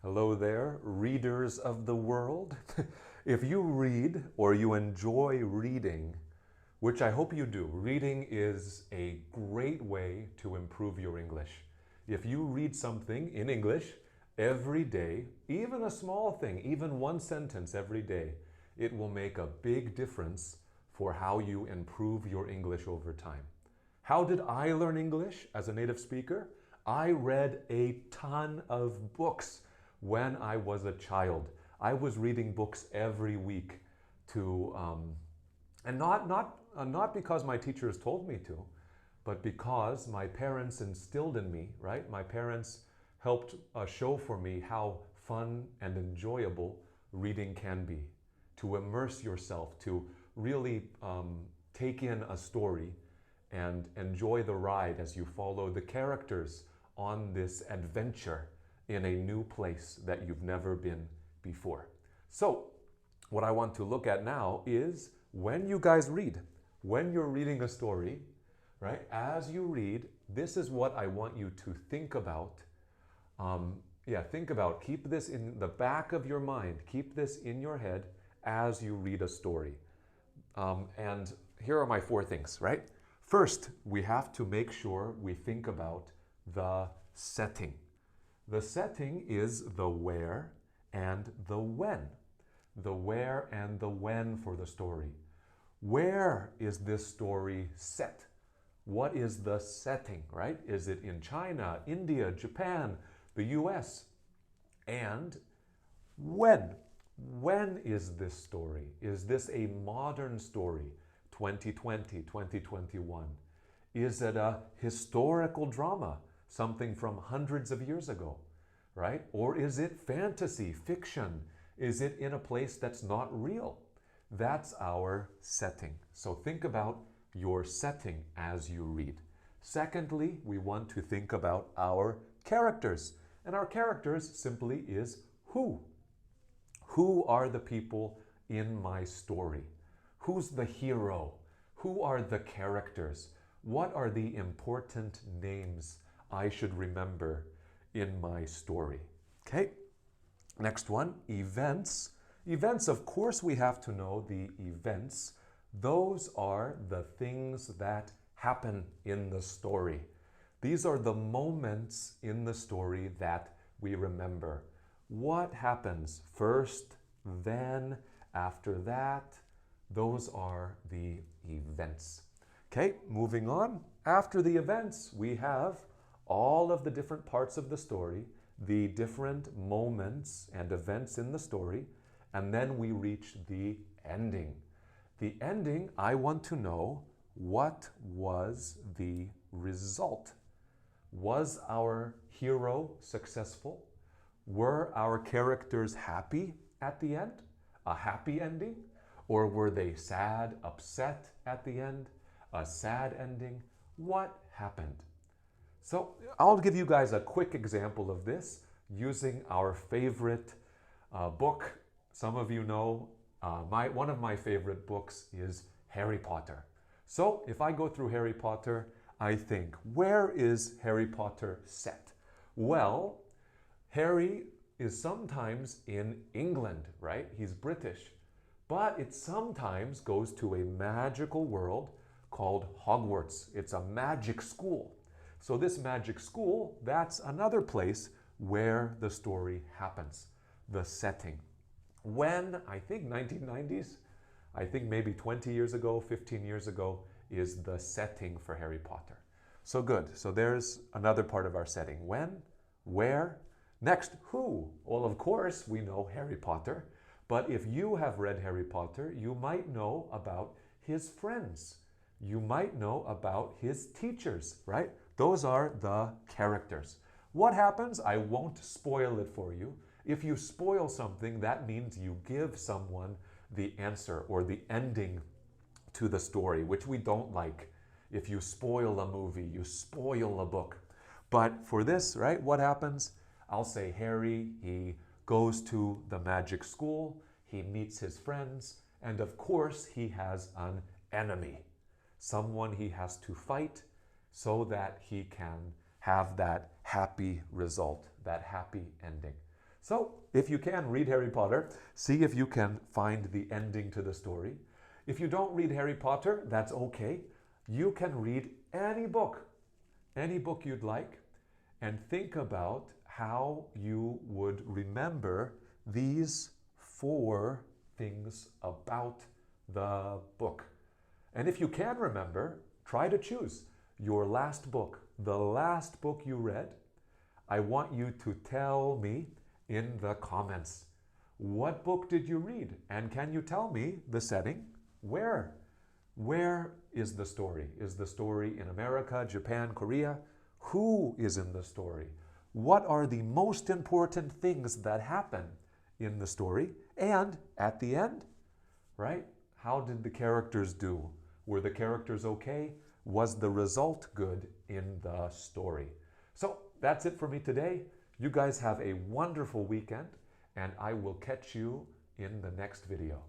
Hello there, readers of the world. If you read or you enjoy reading, which I hope you do, reading is a great way to improve your English. If you read something in English every day, even a small thing, even one sentence every day, it will make a big difference for how you improve your English over time. How did I learn English as a native speaker? I read a ton of books when I was a child. I was reading books every week to, and not because my teachers told me to, but because my parents instilled in me, right? My parents helped show for me how fun and enjoyable reading can be. To immerse yourself, to really take in a story and enjoy the ride as you follow the characters on this adventure in a new place that you've never been before. So, what I want to look at now is when you guys read, when you're reading a story, right? As you read, this is what I want you to think about. Think about, keep this in the back of your mind, keep this in your head as you read a story. And here are my 4 things, right? First, we have to make sure we think about the setting. The setting is the where and the when. The where and the when for the story. Where is this story set? What is the setting, right? Is it in China, India, Japan, the US? And when? When is this story? Is this a modern story, 2020, 2021? Is it a historical drama, something from hundreds of years ago, right? Or is it fantasy, fiction? Is it in a place that's not real? That's our setting. So think about your setting as you read. Secondly, we want to think about our characters. And our characters simply is who. Who are the people in my story? Who's the hero? Who are the characters? What are the important names I should remember in my story? Okay, next one, events. Events, of course, we have to know the events. Those are the things that happen in the story. These are the moments in the story that we remember. What happens first, then, after that? Those are the events. Okay, moving on. After the events, we have all of the different parts of the story, the different moments and events in the story, and then we reach the ending. The ending, I want to know, what was the result? Was our hero successful? Were our characters happy at the end? A happy ending? Or were they sad, upset at the end? A sad ending? What happened? So I'll give you guys a quick example of this using our favorite book. Some of you know one of my favorite books is Harry Potter. So if I go through Harry Potter, I think, where is Harry Potter set? Well, Harry is sometimes in England, right? He's British. But it sometimes goes to a magical world called Hogwarts. It's a magic school. So this magic school, that's another place where the story happens, the setting. When, I think 1990s, I think maybe 20 years ago, 15 years ago, is the setting for Harry Potter. So good. So there's another part of our setting. When, where, next, who? Well, of course, we know Harry Potter. But if you have read Harry Potter, you might know about his friends. You might know about his teachers, right? Those are the characters. What happens? I won't spoil it for you. If you spoil something, that means you give someone the answer or the ending to the story, which we don't like. If you spoil a movie, you spoil a book. But for this, right, what happens? I'll say Harry, he goes to the magic school, he meets his friends, and of course he has an enemy, someone he has to fight so that he can have that happy result, that happy ending. So, if you can, read Harry Potter. See if you can find the ending to the story. If you don't read Harry Potter, that's okay. You can read any book you'd like, and think about how you would remember these 4 things about the book. And if you can remember, try to choose your last book, the last book you read. I want you to tell me in the comments, what book did you read? And can you tell me the setting? Where? Where is the story? Is the story in America, Japan, Korea? Who is in the story? What are the most important things that happen in the story? And at the end, right? How did the characters do? Were the characters okay? Was the result good in the story? So that's it for me today. You guys have a wonderful weekend, and I will catch you in the next video.